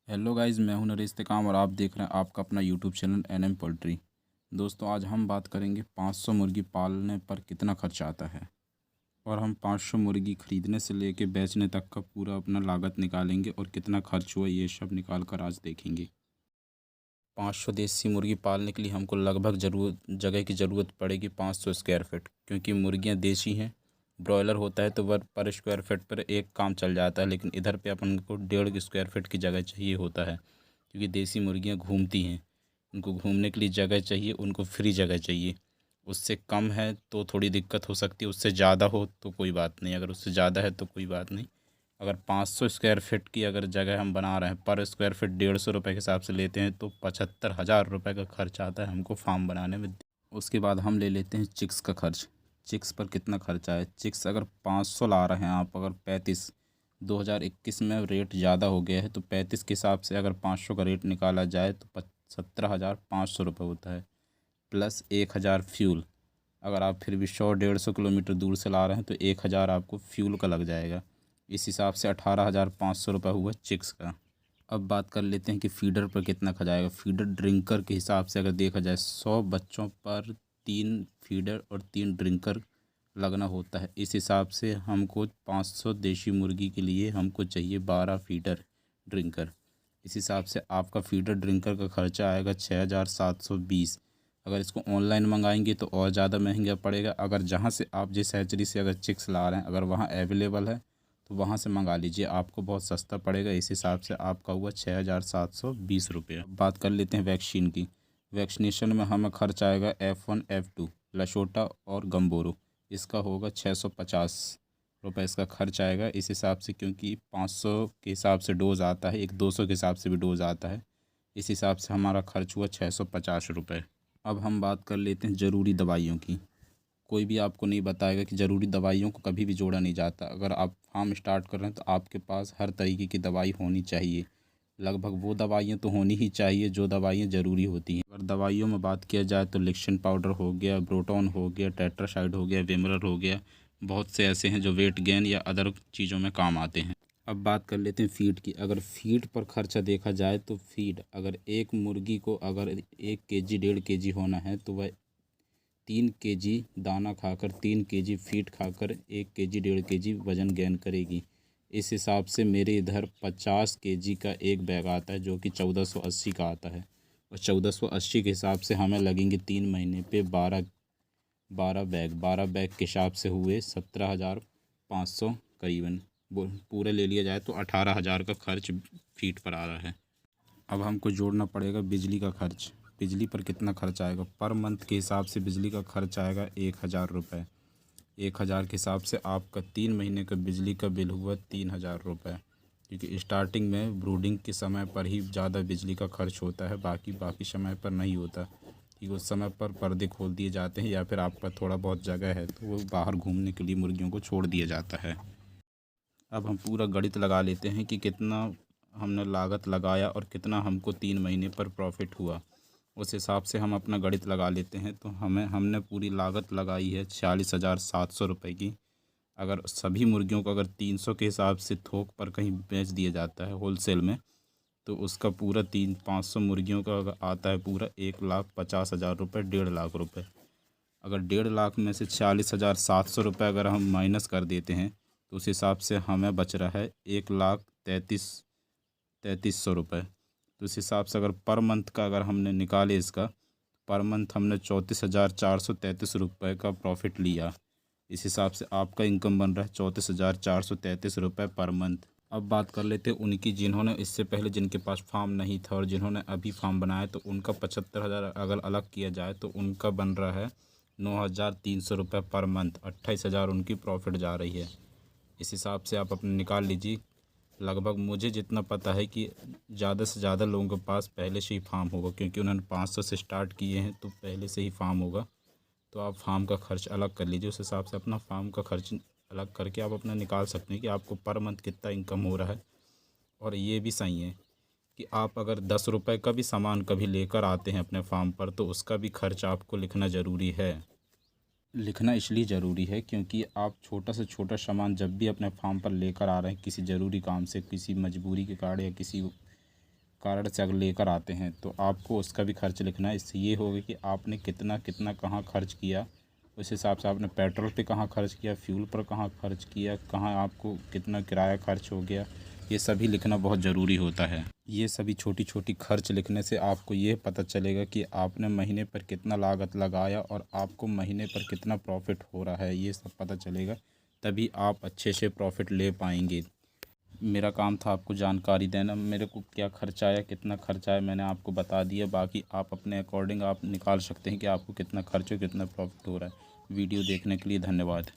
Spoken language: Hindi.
हेलो गाइस, मैं हूं नरेश तेकाम और आप देख रहे हैं आपका अपना यूट्यूब चैनल एनएम पोल्ट्री। दोस्तों, आज हम बात करेंगे 500 मुर्गी पालने पर कितना खर्च आता है और हम 500 मुर्गी ख़रीदने से लेके बेचने तक का पूरा अपना लागत निकालेंगे और कितना खर्च हुआ ये सब निकाल कर आज देखेंगे। 500 देसी मुर्गी पालने के लिए हमको लगभग जगह की ज़रूरत पड़ेगी 500 स्क्वायर फीट, क्योंकि मुर्गियाँ देसी हैं। ब्रॉयलर होता है तो वह पर स्क्वायर फीट पर एक काम चल जाता है, लेकिन इधर पे अपन को 1.5 स्क्वायर फीट की जगह चाहिए होता है, क्योंकि देसी मुर्गियाँ घूमती हैं। उनको घूमने के लिए जगह चाहिए, उनको फ्री जगह चाहिए। उससे कम है तो थोड़ी दिक्कत हो सकती है, उससे ज़्यादा हो तो कोई बात नहीं। अगर उससे ज़्यादा है तो कोई बात नहीं। अगर 500 स्क्वायर फीट की अगर जगह हम बना रहे हैं, पर स्क्वायर फीट 150 रुपये के हिसाब से लेते हैं, तो 75,000 रुपये का खर्च आता है हमको फार्म बनाने में। उसके बाद हम ले लेते हैं चिक्स का खर्च। चिक्स पर कितना खर्चा है? चिक्स अगर 500 ला रहे हैं आप, अगर 35, 2021 में रेट ज़्यादा हो गया है, तो 35 के हिसाब से अगर 500 का रेट निकाला जाए तो 17,500 रुपये होता है, प्लस 1,000 फ्यूल। अगर आप फिर भी 100-150 किलोमीटर दूर से ला रहे हैं तो 1,000 आपको फ्यूल का लग जाएगा। इस हिसाब से 18,500 रुपये हुआ चिक्स का। अब बात कर लेते हैं कि फ़ीडर पर कितना खर्च आएगा। फ़ीडर ड्रिंकर के हिसाब से अगर देखा जाए, 100 बच्चों पर 3 फ़ीडर और 3 ड्रिंकर लगना होता है। इस हिसाब से हमको 500 देशी मुर्गी के लिए हमको चाहिए 12 फ़ीडर ड्रिंकर। इस हिसाब से आपका फ़ीडर ड्रिंकर का खर्चा आएगा 6,720। अगर इसको ऑनलाइन मंगाएंगे तो और ज़्यादा महंगा पड़ेगा। अगर जहाँ से आप जिस हैचरी से अगर चिक्स ला रहे हैं, अगर वहाँ अवेलेबल है तो वहाँ से मंगा लीजिए, आपको बहुत सस्ता पड़ेगा। इस हिसाब से आपका हुआ 6,720 रुपये। बात कर लेते हैं वैक्सीन की। वैक्सीनेशन में हमें खर्च आएगा F1 F2 लशोटा और गम्बोरो। इसका होगा 650 रुपये इसका खर्च आएगा। इस हिसाब से, क्योंकि 500 के हिसाब से डोज़ आता है, एक 200 के हिसाब से भी डोज़ आता है। इस हिसाब से हमारा खर्च हुआ 650 रुपये। अब हम बात कर लेते हैं ज़रूरी दवाइयों की। कोई भी आपको नहीं बताएगा कि ज़रूरी दवाइयों को कभी भी जोड़ा नहीं जाता। अगर आप फार्म स्टार्ट कर रहे हैं तो आपके पास हर तरीके की दवाई होनी चाहिए। लगभग वो दवाइयाँ तो होनी ही चाहिए जो दवाइयाँ ज़रूरी होती हैं। अगर दवाइयों में बात किया जाए तो लिक्सिन पाउडर हो गया, ब्रोटॉन हो गया, टेट्रासाइड हो गया, विमरल हो गया। बहुत से ऐसे हैं जो वेट गेन या अदर चीज़ों में काम आते हैं। अब बात कर लेते हैं फ़ीड की। अगर फ़ीड पर खर्चा देखा जाए तो फ़ीड, अगर एक मुर्गी को अगर 1 केजी 1.5 केजी होना है तो वह 3 केजी दाना खाकर, 3 केजी फीड खाकर 1 केजी 1.5 केजी वज़न गेन करेगी। इस हिसाब से मेरे इधर 50 केजी का एक बैग आता है, जो कि 1480 का आता है। और 1480 के हिसाब से हमें लगेंगे 3 महीने पे 12 बैग के हिसाब से हुए 17,500 करीबन। वो पूरे ले लिया जाए तो 18,000 का खर्च फीड पर आ रहा है। अब हमको जोड़ना पड़ेगा बिजली का खर्च। बिजली पर कितना खर्च आएगा? पर मंथ के हिसाब से बिजली का खर्च आएगा 1,000 रुपये। 1,000 के हिसाब से आपका 3 महीने का बिजली का बिल हुआ 3,000 रुपये। क्योंकि स्टार्टिंग में ब्रूडिंग के समय पर ही ज़्यादा बिजली का खर्च होता है, बाकी समय पर नहीं होता। कि उस समय पर पर्दे खोल दिए जाते हैं, या फिर आपका थोड़ा बहुत जगह है तो वो बाहर घूमने के लिए मुर्गियों को छोड़ दिया जाता है। अब हम पूरा गणित लगा लेते हैं कि कितना हमने लागत लगाया और कितना हमको 3 महीने पर प्रॉफिट हुआ। उस हिसाब से हम अपना गणित लगा लेते हैं। तो हमने पूरी लागत लगाई है 46,700 रुपये की। अगर सभी मुर्गियों को अगर 300 के हिसाब से थोक पर कहीं बेच दिया जाता है होलसेल में, तो उसका पूरा 500 मुर्गियों का अगर आता है पूरा 1,50,000 रुपये, 1.5 लाख रुपये। अगर 1.5 लाख में से 46,700 रुपये अगर हम माइनस कर देते हैं, तो उस हिसाब से हमें बच रहा है 1,33,330 रुपये। तो इस हिसाब से अगर पर मंथ का अगर हमने निकाले इसका, पर मंथ हमने 34,433 रुपये का प्रॉफिट लिया। इस हिसाब से आपका इनकम बन रहा है 34,433 रुपये पर मंथ। अब बात कर लेते हैं उनकी जिन्होंने इससे पहले, जिनके पास फार्म नहीं था और जिन्होंने अभी फार्म बनाया, तो उनका 75,000 अगर अलग किया जाए तो उनका बन रहा है 9,300 रुपये पर मंथ। 28,000 उनकी प्रॉफिट जा रही है। इस हिसाब से आप अपने निकाल लीजिए। लगभग मुझे जितना पता है कि ज़्यादा से ज़्यादा लोगों के पास पहले से ही फार्म होगा, क्योंकि उन्होंने 500 से स्टार्ट किए हैं तो पहले से ही फार्म होगा। तो आप फार्म का खर्च अलग कर लीजिए, उस हिसाब से अपना फार्म का खर्च अलग करके आप अपना निकाल सकते हैं कि आपको पर मंथ कितना इनकम हो रहा है। और ये भी सही है कि आप अगर 10 रुपये का भी सामान कभी लेकर आते हैं अपने फार्म पर, तो उसका भी खर्च आपको लिखना ज़रूरी है। लिखना इसलिए ज़रूरी है क्योंकि आप छोटा से छोटा सामान जब भी अपने फार्म पर लेकर आ रहे हैं किसी ज़रूरी काम से, किसी मजबूरी के कारण या किसी कारण से अगर लेकर आते हैं तो आपको उसका भी खर्च लिखना है। इससे ये होगा कि आपने कितना कितना कहाँ खर्च किया, उस हिसाब से आपने पेट्रोल पे कहाँ खर्च किया, फ्यूल पर कहाँ खर्च किया, कहाँ आपको कितना किराया खर्च हो गया, ये सभी लिखना बहुत ज़रूरी होता है। ये सभी छोटी छोटी खर्च लिखने से आपको ये पता चलेगा कि आपने महीने पर कितना लागत लगाया और आपको महीने पर कितना प्रॉफिट हो रहा है, ये सब पता चलेगा। तभी आप अच्छे से प्रॉफिट ले पाएंगे। मेरा काम था आपको जानकारी देना, मेरे को क्या खर्चा आया, कितना खर्चा आया मैंने आपको बता दिया। बाकी आप अपने अकॉर्डिंग आप निकाल सकते हैं कि आपको कितना खर्च हो, कितना प्रॉफिट हो रहा है। वीडियो देखने के लिए धन्यवाद।